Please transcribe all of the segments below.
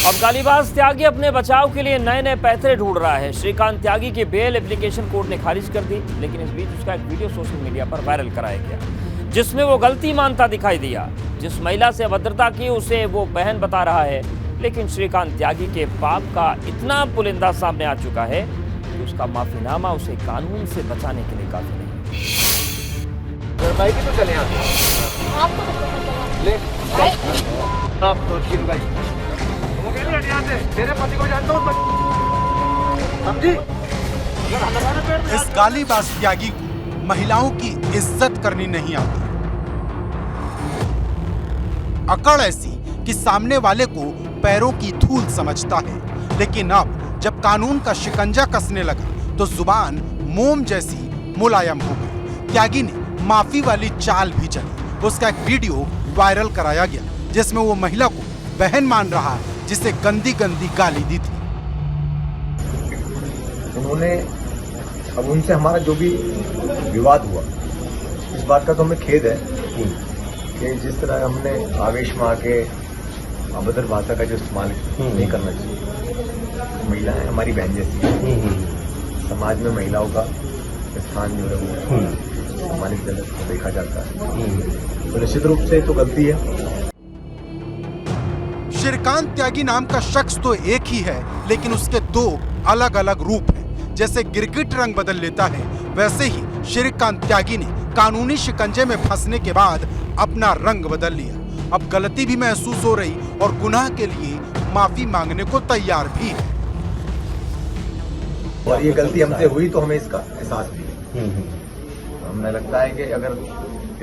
अब गालीबाज त्यागी अपने बचाव के लिए नए नए पैतरे ढूंढ रहा है। श्रीकांत त्यागी की बेल एप्लीकेशन कोर्ट ने खारिज कर दी, लेकिन इस बीच उसका एक वीडियो सोशल मीडिया पर वायरल कराया गया, जिसमें वो गलती मानता दिखाई दिया। जिस महिला से अभद्रता की उसे वो बहन बता रहा है, लेकिन श्रीकांत त्यागी के पाप का इतना पुलिंदा सामने आ चुका है कि उसका माफीनामा उसे कानून से बचाने के लिए काफी नहीं। भाई की तो चले आते ले आप तो ठीक भाई वो कह रहे यहाँ से तेरे पति को जानता हूँ समझी। इस गालीबाज त्यागी को महिलाओं की इज्जत करनी नहीं आती। अकड़ ऐसी कि सामने वाले को पैरों की धूल समझता है, लेकिन अब जब कानून का शिकंजा कसने लगा तो जुबान मोम जैसी मुलायम हो गई। त्यागी ने माफी वाली चाल भी चली। उसका एक वीडियो वायरल कराया गया जिसमें वो महिला को बहन मान रहा है, जिसे गंदी गंदी गाली दी थी। उन्होंने अब उनसे हमारा जो भी विवाद हुआ, इस बात का तो हमें खेद है कि जिस तरह हमने आवेश में आके अभद्र भाषा का जो इस्तेमाल नहीं करना चाहिए। महिला है हमारी बहन जैसी है। समाज में महिलाओं का स्थान जो है वो हमारी गलत देखा जाता है, तो निश्चित रूप से तो गलती है। श्रीकांत त्यागी नाम का शख्स तो एक ही है, लेकिन उसके दो अलग अलग रूप हैं। जैसे गिरगिट रंग बदल लेता है, वैसे ही श्रीकांत त्यागी ने कानूनी शिकंजे में फंसने के बाद अपना रंग बदल लिया। अब गलती भी महसूस हो रही और गुनाह के लिए माफी मांगने को तैयार भी है। और ये गलती हमसे हुई तो हमें इसका एहसास भी है। हमें लगता है कि अगर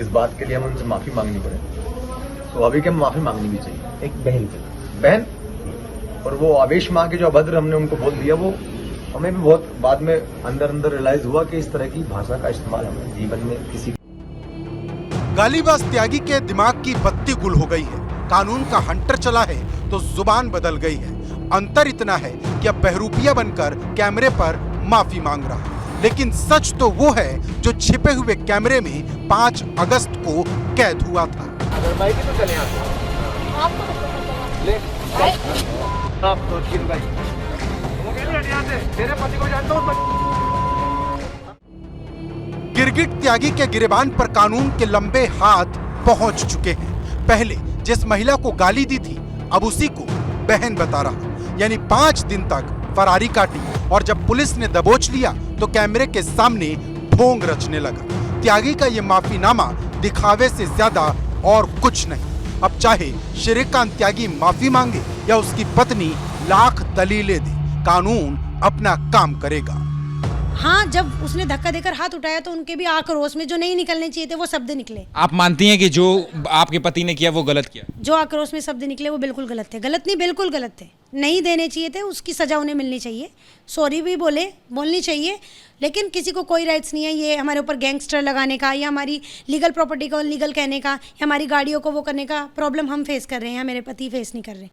इस बात के लिए हम उनसे माफी मांगनी पड़े तो अभी के माफी मांगनी भी चाहिए। एक बहन और वो आवेश माँ के जो अभद्र हमने उनको बोल दिया, वो हमें भी बहुत बाद में अंदर रियलाइज हुआ कि इस तरह की भाषा का इस्तेमाल हमें जीवन में किसी। गालीबाज त्यागी के दिमाग की बत्ती गुल हो गई है। कानून का हंटर चला है तो जुबान बदल गई है। अंतर इतना है कि अब बहरूपिया बनकर कैमरे पर माफी मांग रहा है, लेकिन सच तो वो है जो छिपे हुए कैमरे में 5 अगस्त को कैद हुआ था। भाई की तो चले आते ले आप तो ठीक भाई वो कह रहे यहाँ से तेरे पति को जानता हूँ। गिरगिट त्यागी के गिरेबान पर कानून के लंबे हाथ पहुंच चुके हैं। पहले जिस महिला को गाली दी थी, अब उसी को बहन बता रहा, यानी 5 दिन तक फरारी काटी, और जब पुलिस ने दबोच लिया तो कैमरे के सामने ढोंग रचने लगा। त्यागी का ये माफीनामा दिखावे से ज्यादा और कुछ नहीं। अब चाहे श्रीकांत त्यागी माफी मांगे या उसकी पत्नी लाख दलीलें दे, कानून अपना काम करेगा। हाँ, जब उसने धक्का देकर हाथ उठाया तो उनके भी आक्रोश में जो नहीं निकलने चाहिए थे वो शब्द निकले। आप मानती हैं कि जो आपके पति ने किया वो गलत किया? जो आक्रोश में शब्द निकले वो बिल्कुल गलत थे। गलत नहीं, बिल्कुल गलत थे। नहीं देने चाहिए थे, उसकी सजा उन्हें मिलनी चाहिए। सॉरी भी बोलनी चाहिए, लेकिन किसी को कोई राइट्स नहीं है ये हमारे ऊपर गैंगस्टर लगाने का, या हमारी लीगल प्रॉपर्टी को लीगल कहने का, या हमारी गाड़ियों को वो करने का। प्रॉब्लम हम फेस कर रहे हैं, मेरे पति फेस नहीं कर रहे।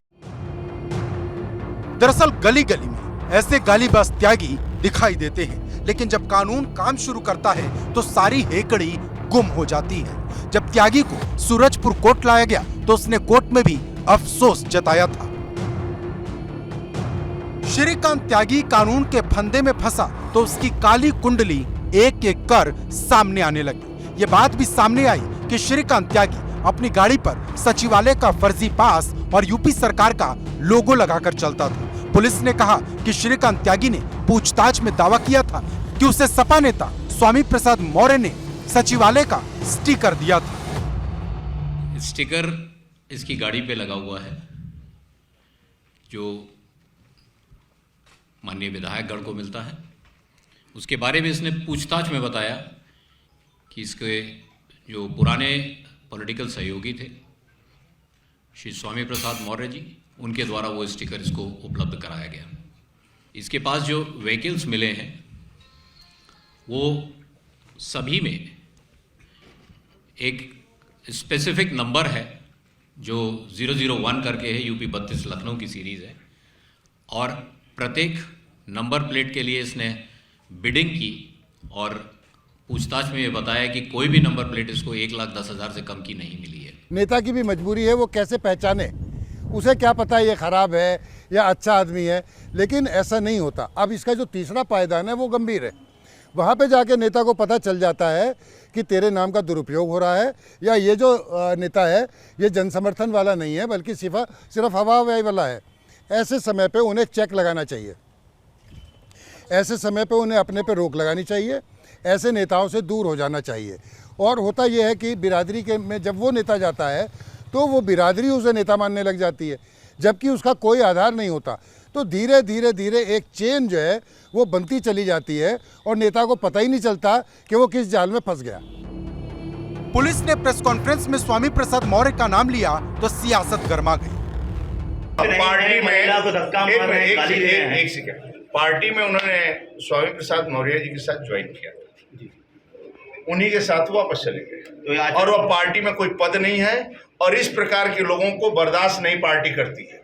दरअसल गली गली में ऐसे गालीबाज त्यागी दिखाई देते हैं, लेकिन जब कानून काम शुरू करता है तो सारी हेकड़ी गुम हो जाती है। जब त्यागी को सूरजपुर कोर्ट लाया गया तो उसने कोर्ट में भी अफसोस जताया था। श्रीकांत त्यागी कानून के फंदे में फंसा तो उसकी काली कुंडली एक एक कर सामने आने लगी। ये बात भी सामने आई कि श्रीकांत त्यागी अपनी गाड़ी पर सचिवालय का फर्जी पास और यूपी सरकार का लोगो लगाकर चलता था। पुलिस ने कहा कि श्रीकांत त्यागी ने पूछताछ में दावा किया था कि उसे सपा नेता स्वामी प्रसाद मौर्य ने सचिवालय का स्टिकर दिया था। स्टिकर इसकी गाड़ी पे लगा हुआ है, जो माननीय विधायक गण को मिलता है। उसके बारे में इसने पूछताछ में बताया कि इसके जो पुराने पॉलिटिकल सहयोगी थे श्री स्वामी प्रसाद मौर्य जी, उनके द्वारा वो स्टिकर इसको उपलब्ध कराया गया। इसके पास जो व्हीकल्स मिले हैं वो सभी में एक स्पेसिफिक नंबर है जो 001 करके है, यूपी 32 लखनऊ की सीरीज़ है, और प्रत्येक नंबर प्लेट के लिए इसने बिडिंग की और पूछताछ में ये बताया कि कोई भी नंबर प्लेट इसको 1,10,000 से कम की नहीं मिली है। नेता की भी मजबूरी है, वो कैसे पहचाने। उसे क्या पता ये ख़राब है या अच्छा आदमी है, लेकिन ऐसा नहीं होता। अब इसका जो तीसरा पायदान है वो गंभीर है। वहाँ पे जाके नेता को पता चल जाता है कि तेरे नाम का दुरुपयोग हो रहा है, या ये जो नेता है ये जनसमर्थन वाला नहीं है बल्कि सिर्फ हवा हवाई वाला है। ऐसे समय पे उन्हें चेक लगाना चाहिए, ऐसे समय पे उन्हें अपने पे रोक लगानी चाहिए, ऐसे नेताओं से दूर हो जाना चाहिए। और होता यह है कि बिरादरी के में जब वो नेता जाता है तो वो बिरादरी उसे नेता मानने लग जाती है, जबकि उसका कोई आधार नहीं होता। तो धीरे धीरे धीरे एक चेन जो है वो बनती चली जाती है और नेता को पता ही नहीं चलता कि वो किस जाल में फंस गया। पुलिस ने प्रेस कॉन्फ्रेंस में स्वामी प्रसाद मौर्य का नाम लिया तो सियासत गर्मा गई। पार्टी में एक सेकंड, पार्टी में उन्होंने स्वामी प्रसाद मौर्य जी के साथ ज्वाइन किया, उन्हीं के साथ वापस चले गए और वो पार्टी में कोई पद नहीं है और इस प्रकार के लोगों को बर्दाश्त नहीं पार्टी करती है,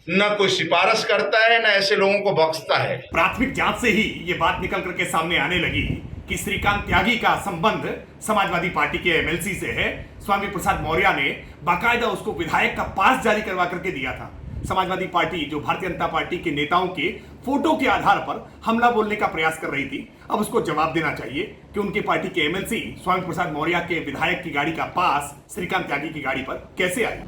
न कोई सिफारिश करता है, न ऐसे लोगों को बख्शता है। प्राथमिक जांच से ही ये बात निकल करके सामने आने लगी कि श्रीकांत त्यागी का संबंध समाजवादी पार्टी के एमएलसी से है। स्वामी प्रसाद मौर्य ने बाकायदा उसको विधायक का पास जारी करवा करके दिया था। समाजवादी पार्टी जो भारतीय जनता पार्टी के नेताओं के फोटो के आधार पर हमला बोलने का प्रयास कर रही थी, अब उसको जवाब देना चाहिए कि उनकी पार्टी के एमएलसी स्वामी प्रसाद मौर्य के विधायक की गाड़ी का पास श्रीकांत त्यागी की गाड़ी पर कैसे आया।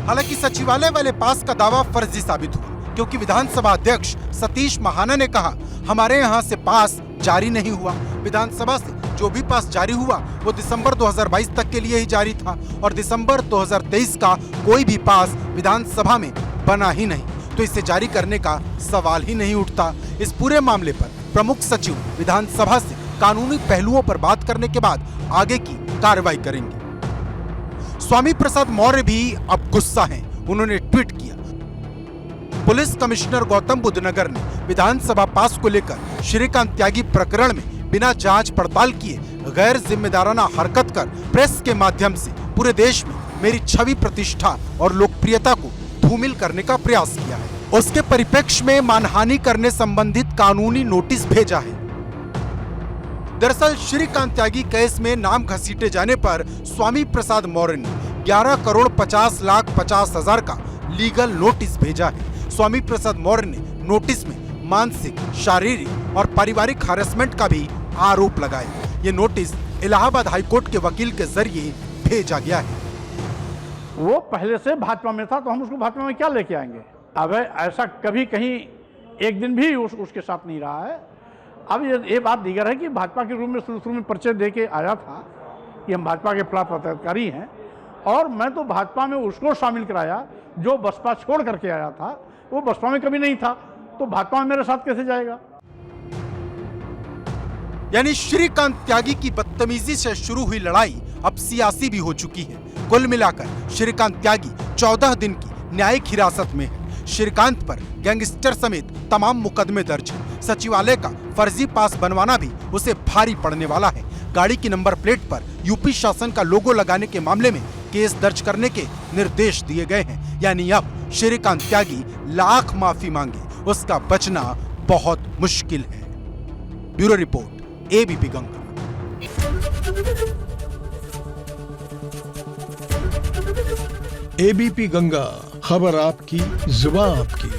हालांकि सचिवालय वाले पास का दावा फर्जी साबित हुआ, क्योंकि विधानसभा अध्यक्ष सतीश महाना ने कहा हमारे यहाँ से पास जारी नहीं हुआ। विधानसभा से जो भी पास जारी हुआ वो दिसंबर 2022 तक के लिए ही जारी था और दिसंबर 2023 का कोई भी पास विधानसभा में बना ही नहीं, तो इसे जारी करने का सवाल ही नहीं उठता। इस पूरे मामले पर प्रमुख सचिव विधानसभा से कानूनी पहलुओं पर बात करने के बाद आगे की कार्रवाई करेंगे। स्वामी प्रसाद मौर्य भी अब गुस्सा हैं। उन्होंने ट्वीट किया, पुलिस कमिश्नर गौतम बुद्ध नगर ने विधानसभा पास को लेकर श्रीकांत त्यागी प्रकरण में बिना जांच पड़ताल किए गैर जिम्मेदाराना हरकत कर प्रेस के माध्यम से पूरे देश में मेरी छवि, प्रतिष्ठा और लोकप्रियता को धूमिल करने का प्रयास किया है। उसके परिप्रेक्ष्य में मानहानि करने संबंधित कानूनी नोटिस भेजा है। दरअसल श्रीकांत त्यागी केस में नाम घसीटे जाने पर स्वामी प्रसाद मौर्य ने 11,50,50,000 का लीगल नोटिस भेजा है। स्वामी प्रसाद मौर्य ने नोटिस में मानसिक, शारीरिक और पारिवारिक हैरेसमेंट का भी आरोप लगाया। ये नोटिस इलाहाबाद हाईकोर्ट के वकील के जरिए भेजा गया है। वो पहले से भाजपा में था तो हम उसको भाजपा में क्या लेके आएंगे। अब ऐसा कभी कहीं एक दिन भी उसके साथ नहीं रहा है। अब ये बात दीगर है कि भाजपा के रूप में शुरू में परिचय दे के आया था कि हम भाजपा के पदाधिकारी हैं, और मैं तो भाजपा में उसको शामिल कराया जो बसपा छोड़ करके आया था। वो बसपा में कभी नहीं था, तो भाजपा में मेरे साथ कैसे जाएगा। यानी श्रीकांत त्यागी की बदतमीजी से शुरू हुई लड़ाई अब सियासी भी हो चुकी है। कुल मिलाकर श्रीकांत त्यागी 14 दिन की न्यायिक हिरासत में है। श्रीकांत पर गैंगस्टर समेत तमाम मुकदमे दर्ज हैं। सचिवालय का फर्जी पास बनवाना भी उसे भारी पड़ने वाला है। गाड़ी की नंबर प्लेट पर यूपी शासन का लोगो लगाने के मामले में केस दर्ज करने के निर्देश दिए गए हैं। यानी अब श्रीकांत त्यागी लाख माफी मांगे, उसका बचना बहुत मुश्किल है। Bureau report, ABP Ganga. ABP Ganga, खबर आपकी, जुबान आपकी।